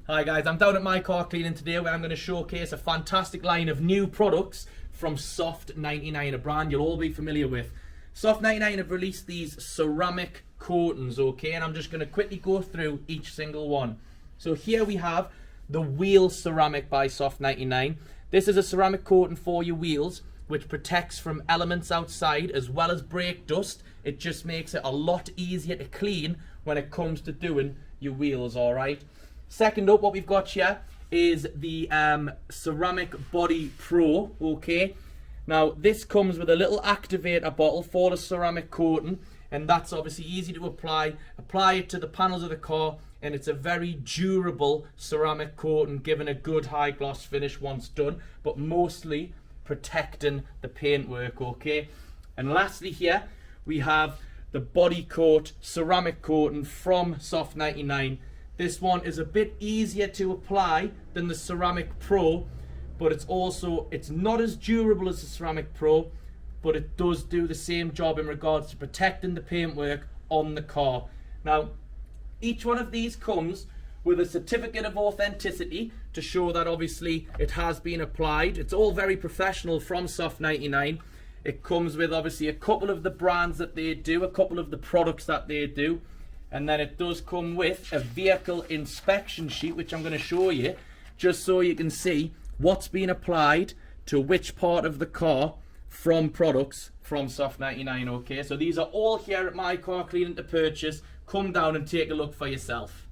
Hi guys, I'm down at My Car Cleaning today where I'm going to showcase a fantastic line of new products from SOFT99, a brand you'll all be familiar with. SOFT99 have released these ceramic coatings, okay, and I'm just going to quickly go through each single one. So here we have the wheel ceramic by SOFT99. This is a ceramic coating for your wheels which protects from elements outside as well as brake dust. It just makes it a lot easier to clean when it comes to doing your wheels, alright. Second up, what we've got here is the Ceramic Body Pro, okay. Now this comes with a little activator bottle for the ceramic coating, and that's obviously easy to apply. Apply it to the panels of the car, and it's a very durable ceramic coating, giving a good high gloss finish once done, but mostly protecting the paintwork, okay. And lastly here, we have the Body Coat ceramic coating from SOFT99. This one is a bit easier to apply than the Ceramic Pro, but it's not as durable as the Ceramic Pro, but it does do the same job in regards to protecting the paintwork on the car. Now, each one of these comes with a certificate of authenticity to show that obviously it has been applied. It's all very professional from SOFT99. It comes with obviously a couple of the brands that they do, a couple of the products that they do. And then it does come with a vehicle inspection sheet, which I'm going to show you, just so you can see what's been applied to which part of the car from products from SOFT99, okay? So these are all here at My Car Cleaning to purchase. Come down and take a look for yourself.